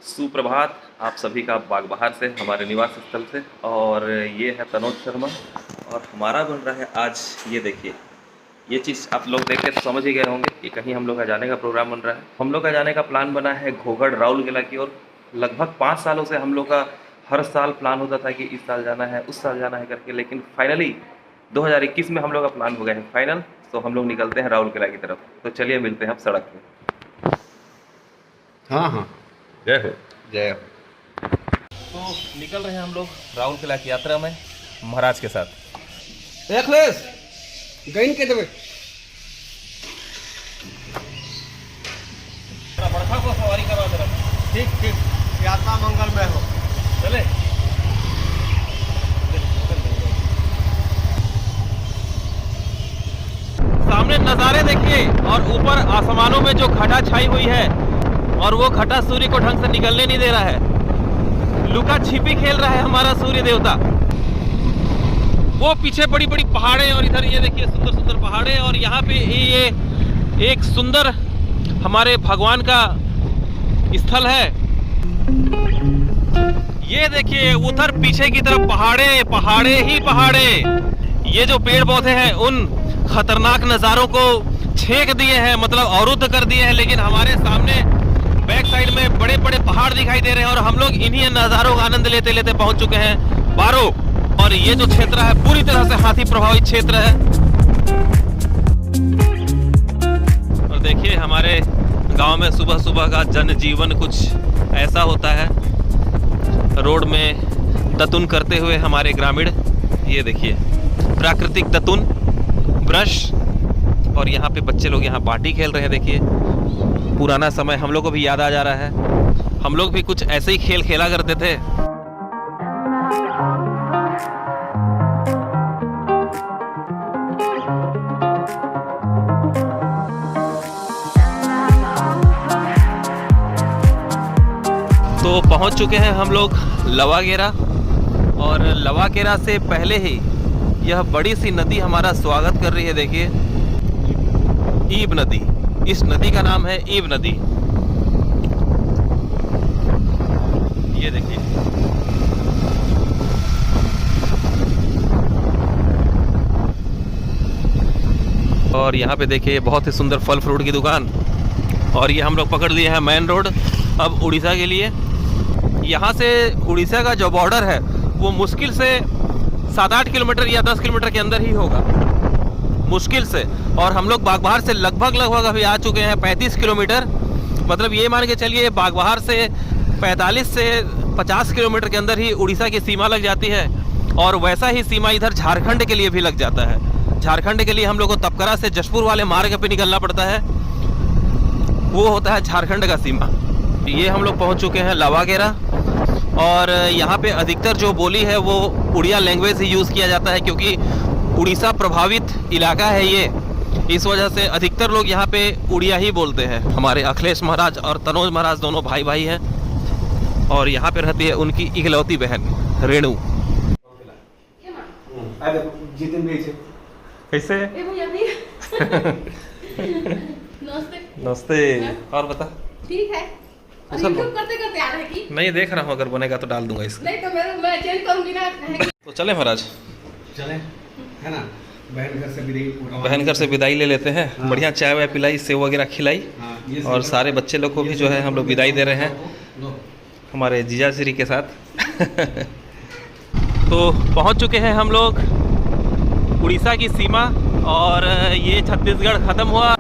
सुप्रभात आप सभी का बागबहार से, हमारे निवास स्थल से। और ये है तनोज शर्मा और हमारा बन रहा है आज, ये देखिए, ये चीज़ आप लोग देख के तो समझ ही गए होंगे कि कहीं हम लोग का जाने का प्रोग्राम बन रहा है। हम लोग का जाने का प्लान बना है घोगड़ राउरकेला की ओर। लगभग 5 सालों से हम लोग का हर साल प्लान होता था कि इस साल जाना है, उस साल जाना है करके, लेकिन फाइनली 2021 में हम लोग का प्लान हो गया है फाइनल। तो हम लोग निकलते हैं राउरकेला की तरफ। तो चलिए मिलते हैं अब सड़क पे। हाँ हाँ, जय हो। जय हो। तो निकल रहे हैं हम लोग राउरकेला की यात्रा में महाराज के साथ। अखिलेश गईन के देवे बड़खा को सवारी करवा दे रहा। ठीक ठीक, यात्रा मंगलमय हो। चले। सामने नज़ारे देखिए और ऊपर आसमानों में जो घटा छाई हुई है और वो घटा सूर्य को ढंग से निकलने नहीं दे रहा है। लुका छिपी खेल रहा है हमारा सूर्य देवता। वो पीछे बड़ी बड़ी पहाड़ें और इधर ये देखिए सुंदर सुंदर पहाड़ें, और यहाँ पे ये एक सुंदर हमारे भगवान का स्थल है। ये देखिए उधर पीछे की तरफ पहाड़े ही पहाड़े। ये जो पेड़ पौधे हैं उन खतरनाक नज़ारों को छेक दिए हैं, मतलब अवरुद्ध कर दिए हैं, लेकिन हमारे सामने बैक साइड में बड़े बड़े पहाड़ दिखाई दे रहे हैं और हम लोग इन्हीं नज़ारों का आनंद लेते लेते पहुंच चुके हैं बारो। और ये जो क्षेत्र है पूरी तरह से हाथी प्रभावित क्षेत्र है। और देखिए हमारे गांव में सुबह सुबह का जनजीवन कुछ ऐसा होता है। रोड में दतुन करते हुए हमारे ग्रामीण, ये देखिए प्राकृतिक दतुन ब्रश, और यहाँ पे बच्चे लोग यहाँ बाटी खेल रहे हैं। देखिए पुराना समय हम लोग को भी याद आ जा रहा है। हम लोग भी कुछ ऐसे ही खेल खेला करते थे। तो पहुंच चुके हैं हम लोग लवागेरा, और लवागेरा से पहले ही यह बड़ी सी नदी हमारा स्वागत कर रही है। देखिए ईब नदी, इस नदी का नाम है ईब नदी। ये देखिए और यहाँ पे देखिए बहुत ही सुंदर फल फ्रूट की दुकान। और ये हम लोग पकड़ लिए हैं मेन रोड अब उड़ीसा के लिए। यहाँ से उड़ीसा का जो बॉर्डर है वो मुश्किल से 7-8 किलोमीटर या 10 किलोमीटर के अंदर ही होगा, मुश्किल से। और हम लोग बागबहार से लगभग अभी आ चुके हैं 35 किलोमीटर। मतलब ये मान के चलिए बागबहार से 45 से 50 किलोमीटर के अंदर ही उड़ीसा की सीमा लग जाती है। और वैसा ही सीमा इधर झारखंड के लिए भी लग जाता है। झारखंड के लिए हम लोग को तपकरा से जशपुर वाले मार्ग पे निकलना पड़ता है, वो होता है झारखंड का सीमा। ये हम लोग पहुँच चुके हैं लवागेरा, और यहाँ पे अधिकतर जो बोली है वो उड़िया लैंग्वेज ही यूज़ किया जाता है, क्योंकि उड़ीसा प्रभावित इलाका है ये। इस वजह से अधिकतर लोग यहाँ पे उड़िया ही बोलते हैं। हमारे अखिलेश महाराज और तनोज महाराज दोनों भाई भाई हैं, और यहाँ पे रहती है उनकी इकलौती बहन रेणु। कैसे? नमस्ते। और बता। ठीक है। और YouTube करते करते आ रहे की? नहीं, देख रहा हूँ, अगर बनेगा तो डाल दूंगा इसको। नहीं तो मैं चेंज करूंगी ना। तो चले महाराज, चले, है ना। बहन घर से विदाई ले लेते हैं। हाँ। बढ़िया चाय वाय पिलाई, सेव वगैरह खिलाई, हाँ, और सारे बच्चे लोग को भी जो है हम लोग विदाई दे रहे हैं हमारे जीजा श्री के साथ। तो पहुंच चुके हैं हम लोग उड़ीसा की सीमा, और ये छत्तीसगढ़ ख़त्म हुआ।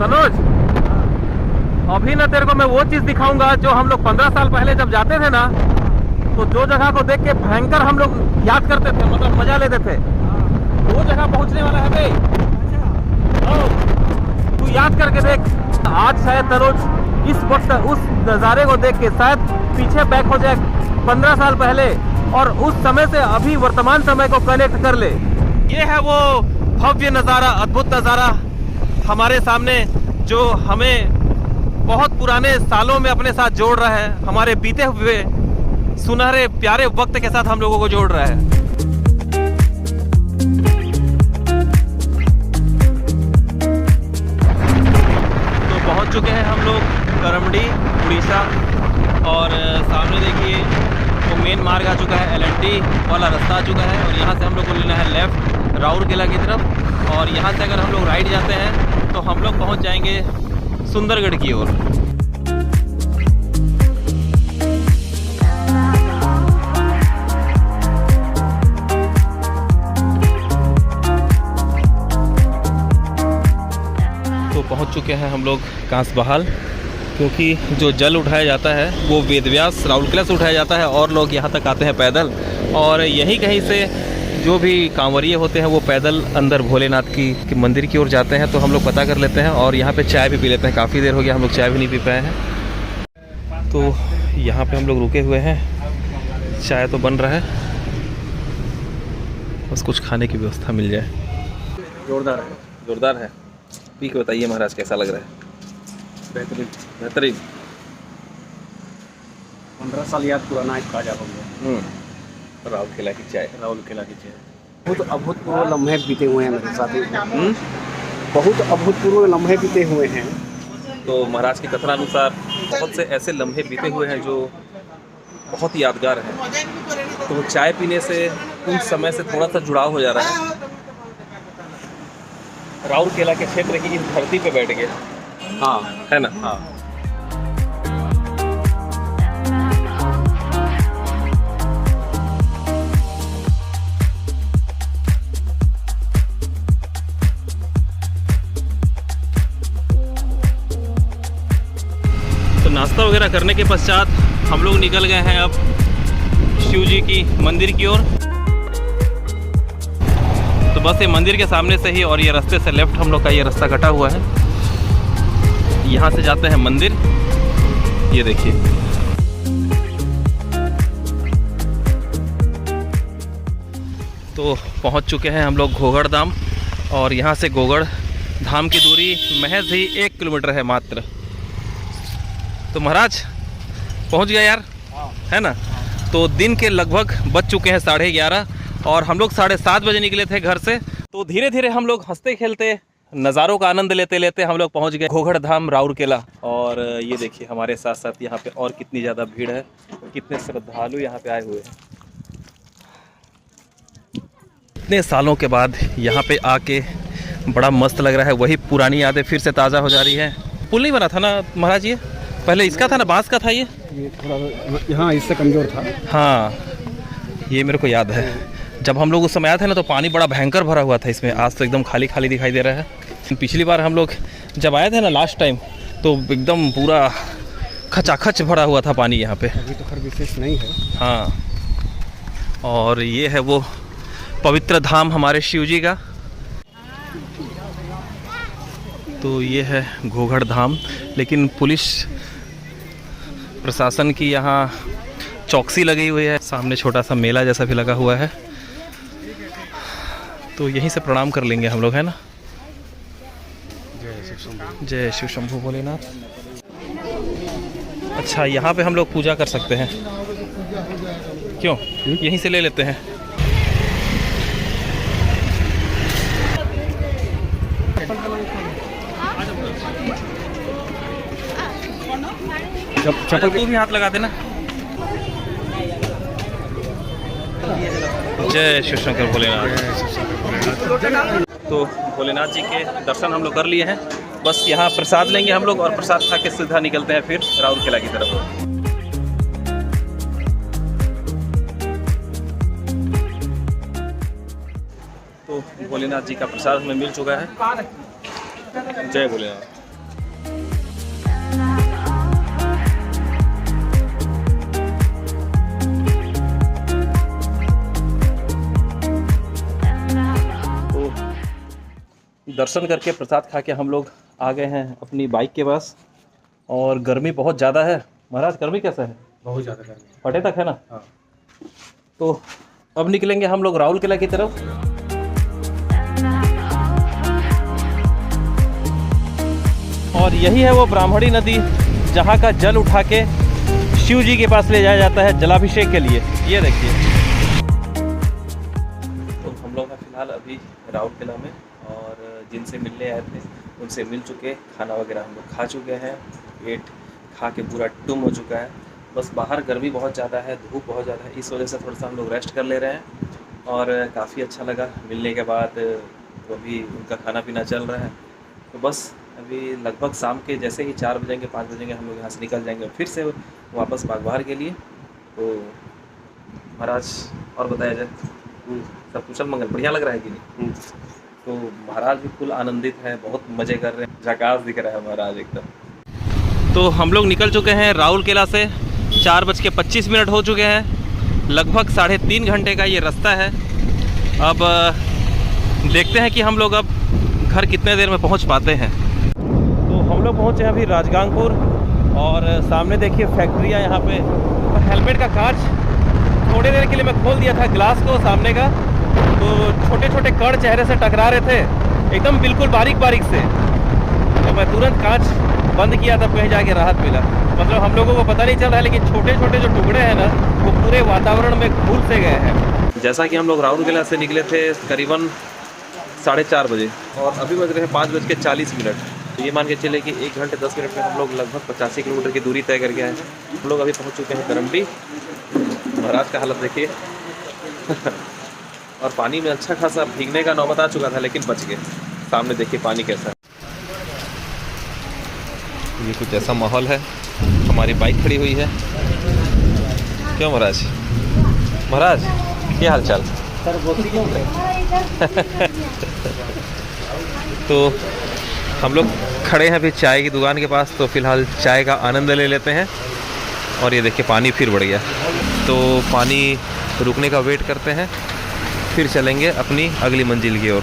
तनुज, अभी ना तेरे को मैं वो चीज़ दिखाऊंगा जो हम लोग 15 साल पहले जब जाते थे ना, तो जो जगह को देख के भयंकर हम लोग याद करते थे, मतलब मजा लेते थे, वो जगह पहुंचने वाला है भाई। तू याद करके देख। आज शायद तनुज इस वक्त उस नज़ारे को देख के शायद पीछे बैक हो जाए 15 साल पहले, और उस समय से अभी वर्तमान समय को कनेक्ट कर ले। ये है वो भव्य नज़ारा, अद्भुत नज़ारा हमारे सामने, जो हमें बहुत पुराने सालों में अपने साथ जोड़ रहा है, हमारे बीते हुए सुनहरे प्यारे वक्त के साथ हम लोगों को जोड़ रहा है। तो पहुंच चुके हैं हम लोग करमडी, उड़ीसा। और सामने देखिए वो मेन मार्ग आ चुका है, LNT वाला रास्ता आ चुका है। और यहाँ से हम लोग को लेना है लेफ़्ट राउरकेला की तरफ। और यहाँ से अगर हम लोग राइट जाते हैं तो हम लोग पहुँच जाएंगे सुंदरगढ़ की ओर। तो पहुँच चुके हैं हम लोग कांसबहाल, क्योंकि जो जल उठाया जाता है वो वेदव्यास राउरकेला से उठाया जाता है और लोग यहाँ तक आते हैं पैदल। और यहीं कहीं से जो भी कांवरिये होते हैं वो पैदल अंदर भोलेनाथ की मंदिर की ओर जाते हैं। तो हम लोग पता कर लेते हैं और यहाँ पे चाय भी पी लेते हैं। काफ़ी देर हो गया हम लोग चाय भी नहीं पी पाए हैं, तो यहाँ पे हम लोग रुके हुए हैं। चाय तो बन रहा है, बस कुछ खाने की व्यवस्था मिल जाए। जोरदार है। जोरदार है। पी के बताइए महाराज कैसा लग रहा है? बेहतरीन। बेहतरीन। 15 साल याद पुराना एक ताजा हो गया। राउरकेला की चाय। राउरकेला की चाय। बहुत अभूतपूर्व लम्हे बीते हुए हैं मेरे साथ। बहुत अभूतपूर्व लम्हे बीते हुए हैं। तो महाराज के कथनानुसार बहुत से ऐसे लम्हे बीते हुए हैं जो बहुत यादगार हैं। तो वो चाय पीने से उन समय से थोड़ा सा जुड़ाव हो जा रहा है। राउरकेला के क्षेत्र की इस धरती पे बैठ गए। हाँ, है ना? हाँ। तो नाश्ता वगैरह करने के पश्चात हम लोग निकल गए हैं अब शिव जी की मंदिर की ओर। तो बस ये मंदिर के सामने से ही और ये रास्ते से लेफ्ट हम लोग का ये रास्ता कटा हुआ है। यहाँ से जाते हैं मंदिर। ये देखिए, तो पहुँच चुके हैं हम लोग घोगड़ धाम। और यहाँ से घोगड़ धाम की दूरी महज ही 1 किलोमीटर है मात्र। तो महाराज पहुँच गया यार, है ना? तो दिन के लगभग बज चुके हैं 11:30 और हम लोग 7:30 बजे निकले थे घर से। तो धीरे धीरे हम लोग हंसते खेलते नज़ारों का आनंद लेते लेते हम लोग पहुंच गए घोगड़ धाम राउरकेला। और ये देखिए हमारे साथ साथ यहाँ पे और कितनी ज़्यादा भीड़ है, कितने श्रद्धालु यहाँ पे आए हुए हैं। इतने सालों के बाद यहाँ पे आके बड़ा मस्त लग रहा है। वही पुरानी यादें फिर से ताज़ा हो जा रही है। पुल नहीं बना था ना महाराज, ये पहले इसका था ना, बांस का था ये थोड़ा हाँ इससे कमज़ोर था। हाँ, ये मेरे को याद है। जब हम लोग उस समय आए थे ना तो पानी बड़ा भयंकर भरा हुआ था इसमें। आज तो एकदम खाली खाली दिखाई दे रहा है। पिछली बार हम लोग जब आए थे ना लास्ट टाइम, तो एकदम पूरा खचाखच भरा हुआ था पानी यहाँ पे। अभी तो खैर विशेष नहीं है। हाँ, और ये है वो पवित्र धाम हमारे शिव जी का। तो ये है घोगड़ धाम, लेकिन पुलिस प्रशासन की यहाँ चौकसी लगी हुई है। सामने छोटा सा मेला जैसा भी लगा हुआ है, तो यहीं से प्रणाम कर लेंगे हम लोग, है ना? जय शिव शंभू भोलेनाथ। अच्छा, यहाँ पे हम लोग पूजा कर सकते हैं क्यों? यहीं से ले लेते हैं। चप्पल को भी हाथ लगा देना। जय शिव शंकर भोलेनाथ। तो भोलेनाथ जी के दर्शन हम लोग कर लिए हैं। बस यहाँ प्रसाद लेंगे हम लोग और प्रसाद खा के सीधा निकलते हैं फिर राउरकेला की तरफ। तो भोलेनाथ जी का प्रसाद हमें मिल चुका है। जय भोलेनाथ। दर्शन करके प्रसाद खा के हम लोग आ गए हैं अपनी बाइक के पास। और गर्मी बहुत ज़्यादा है महाराज। गर्मी कैसा है? बहुत ज़्यादा गर्मी। फटे तक है ना? हाँ। तो अब निकलेंगे हम लोग राउरकेला की तरफ। और यही है वो ब्राह्मणी नदी जहाँ का जल उठा के शिव जी के पास ले जाया जाता है जलाभिषेक के लिए। ये देखिए। तो हम लोग हैं फिलहाल अभी राउरकेला में और जिनसे मिलने आए थे उनसे मिल चुके, खाना वगैरह हम लोग खा चुके हैं। पेट खा के पूरा टुम हो चुका है। बस बाहर गर्मी बहुत ज़्यादा है, धूप बहुत ज़्यादा है, इस वजह से थोड़ा सा हम लोग रेस्ट कर ले रहे हैं। और काफ़ी अच्छा लगा मिलने के बाद। तो अभी उनका खाना पीना चल रहा है। तो बस अभी लगभग शाम के जैसे ही 4 बजेंगे 5 बजेंगे हम लोग यहाँ से निकल जाएंगे फिर से वापस बागबाहर के लिए। तो महाराज और बताया जाए, सब कुशल मंगल बढ़िया लग रहा है कि नहीं? तो महाराज भी फुल आनंदित है, बहुत मज़े कर रहे हैं, झकास दिख रहा है महाराज एकदम। तो हम लोग निकल चुके हैं राउल किला से, 4:25 हो चुके हैं। लगभग 3.5 घंटे का ये रास्ता है। अब देखते हैं कि हम लोग अब घर कितने देर में पहुंच पाते हैं। तो हम लोग पहुंचे हैं अभी राजगांगपुर, और सामने देखिए फैक्ट्रियाँ यहाँ पे। हेलमेट का कांच थोड़ी देर के लिए मैं खोल दिया था, ग्लास को सामने का, तो छोटे छोटे कण चेहरे से टकरा रहे थे एकदम बिल्कुल बारीक बारीक से। तो मैं तुरंत कांच बंद किया, तब कहीं जाके राहत मिला। मतलब हम लोगों को पता नहीं चल रहा है, लेकिन छोटे छोटे जो टुकड़े हैं ना, वो पूरे वातावरण में घुल से गए हैं। जैसा कि हम लोग राउरकेला से निकले थे करीबन 4:30 बजे, और अभी बज रहे हैं 5:40। तो ये मान के चले कि 1 घंटे 10 मिनट में हम लोग लगभग 85 किलोमीटर की दूरी तय करके आए हैं। हम लोग अभी पहुंच चुके हैं करंडी। महाराज का हालत देखिए और पानी में अच्छा खासा भीगने का नौबत आ चुका था, लेकिन बच गए। सामने देखिए पानी कैसा है। ये कुछ ऐसा माहौल है। हमारी बाइक खड़ी हुई है। क्यों महाराज? महाराज क्या हाल चाल? तो हम लोग खड़े हैं अभी चाय की दुकान के पास, तो फिलहाल चाय का आनंद ले लेते हैं। और ये देखिए पानी फिर बढ़ गया, तो पानी रुकने का वेट करते हैं, फिर चलेंगे अपनी अगली मंजिल की ओर।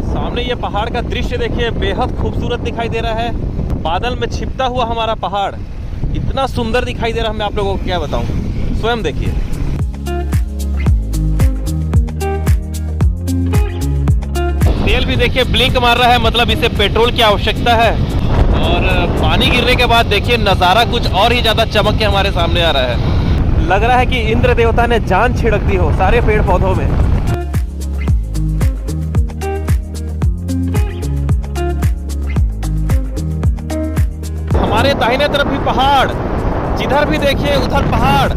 सामने ये पहाड़ का दृश्य देखिए, बेहद खूबसूरत दिखाई दे रहा है। बादल में छिपता हुआ हमारा पहाड़ इतना सुंदर दिखाई दे रहा है, मैं आप लोगों को क्या बताऊं, स्वयं देखिए। तेल भी देखिए ब्लिंक मार रहा है, मतलब इसे पेट्रोल की आवश्यकता है। और पानी गिरने के बाद देखिए नज़ारा कुछ और ही ज़्यादा चमक के हमारे सामने आ रहा है। लग रहा है कि इंद्र देवता ने जान छिड़क दी हो सारे पेड़ पौधों में। हमारे दाहिने तरफ भी पहाड़, जिधर भी देखिए उधर पहाड़।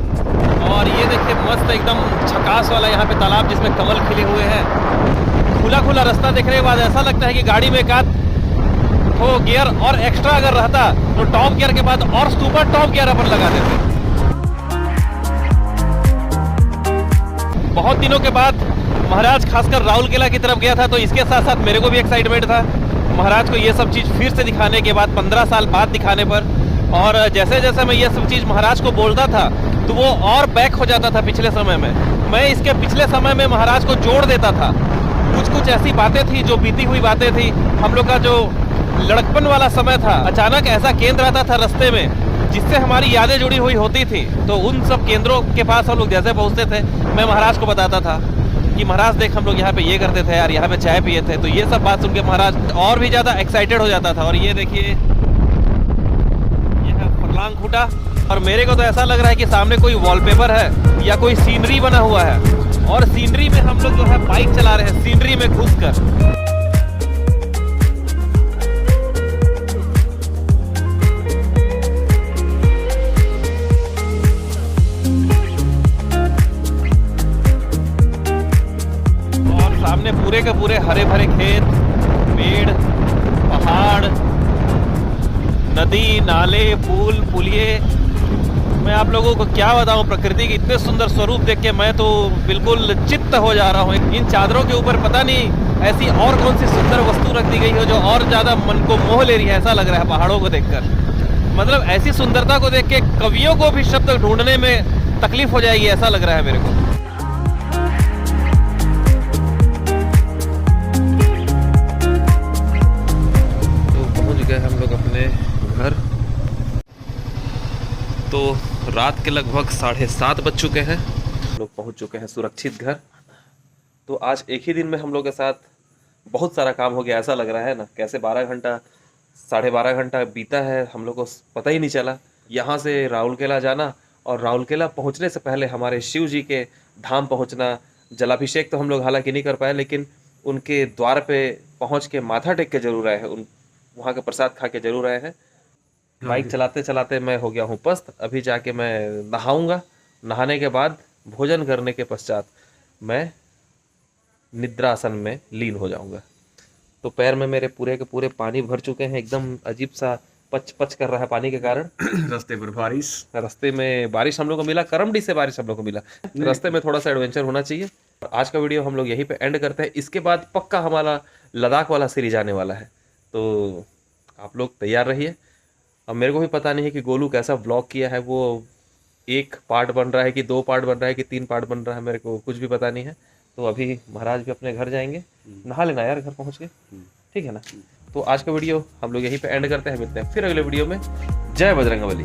और ये देखिए मस्त एकदम झकास वाला यहाँ पे तालाब जिसमें कमल खिले हुए हैं। खुला खुला रास्ता देखने के बाद ऐसा लगता है कि गाड़ी में एक आध तो गियर और एक्स्ट्रा अगर रहता तो टॉप गियर के बाद और सुपर टॉप गियर अपन लगा देते। बहुत दिनों के बाद महाराज खासकर राउरकेला की तरफ गया था, तो इसके साथ साथ मेरे को भी एक्साइटमेंट था महाराज को ये सब चीज़ फिर से दिखाने के बाद, 15 साल बाद दिखाने पर। और जैसे जैसे मैं ये सब चीज़ महाराज को बोलता था तो वो और बैक हो जाता था पिछले समय में। मैं इसके पिछले समय में महाराज को जोड़ देता था। कुछ ऐसी बातें थी जो बीती हुई बातें थी। हम लोग का जो लड़कपन वाला समय था, अचानक ऐसा केंद्र आता था रास्ते में जिससे हमारी यादें जुड़ी हुई होती थी। तो उन सब केंद्रों के पास हम लोग जैसे पहुंचते थे, मैं महाराज को बताता था कि महाराज देख हम लोग यहाँ पे ये करते थे यार, यहाँ पे चाय पिए थे। तो ये सब बात सुन के महाराज और भी ज़्यादा एक्साइटेड हो जाता था। और ये देखिए ये है फरलांग खूटा, और मेरे को तो ऐसा लग रहा है कि सामने कोई वॉलपेपर है या कोई सीनरी बना हुआ है, और सीनरी में हम लोग जो है बाइक चला रहे हैं, सीनरी में घुसकर। सामने पूरे के पूरे हरे भरे खेत, पेड़, पहाड़, नदी, नाले, पुल, पुलिये। मैं आप लोगों को क्या बताऊं, प्रकृति के इतने सुंदर स्वरूप देख के मैं तो बिल्कुल चित्त हो जा रहा हूं। इन चादरों के ऊपर पता नहीं ऐसी और कौन सी सुंदर वस्तु रख दी गई हो जो और ज़्यादा मन को मोह ले रही है, ऐसा लग रहा है पहाड़ों को देखकर। मतलब ऐसी सुंदरता को देख के कवियों को भी शब्द ढूंढने में तकलीफ हो जाएगी, ऐसा लग रहा है मेरे को। हम लोग अपने घर, तो रात के लगभग 7:30 बज चुके हैं। लोग पहुंच चुके हैं सुरक्षित घर। तो आज एक ही दिन में हम लोग के साथ बहुत सारा काम हो गया, ऐसा लग रहा है ना। कैसे 12 घंटा 12.5 घंटा बीता है, हम लोग को पता ही नहीं चला। यहाँ से राउरकेला जाना और राउरकेला पहुँचने से पहले हमारे शिव जी के धाम पहुँचना। जलाभिषेक तो हम लोग हालांकि नहीं कर पाए, लेकिन उनके द्वार पे पहुँच के माथा टेक के जरूर आए हैं, वहाँ का प्रसाद खा के जरूर आए हैं। बाइक चलाते चलाते मैं हो गया हूँ पस्त। अभी जाके मैं नहाऊंगा, नहाने के बाद भोजन करने के पश्चात मैं निद्रासन में लीन हो जाऊंगा। तो पैर में मेरे पूरे के पूरे पानी भर चुके हैं, एकदम अजीब सा पच पच कर रहा है पानी के कारण। रास्ते पर बारिश, रास्ते में बारिश हम लोग को मिला, करमडी से बारिश हम लोग को मिला। रास्ते में थोड़ा सा एडवेंचर होना चाहिए। और आज का वीडियो हम लोग यहीं पे एंड करते हैं। इसके बाद पक्का हमारा लद्दाख वाला सीरीज आने वाला है, तो आप लोग तैयार रहिए। अब मेरे को भी पता नहीं है कि गोलू कैसा व्लॉग किया है, वो 1 पार्ट बन रहा है कि 2 पार्ट बन रहा है कि 3 पार्ट बन रहा है, मेरे को कुछ भी पता नहीं है। तो अभी महाराज भी अपने घर जाएंगे, नहा लेना यार घर पहुँच के, ठीक है ना। तो आज का वीडियो हम लोग यहीं पे एंड करते हैं, मिलते हैं फिर अगले वीडियो में। जय बजरंगबली।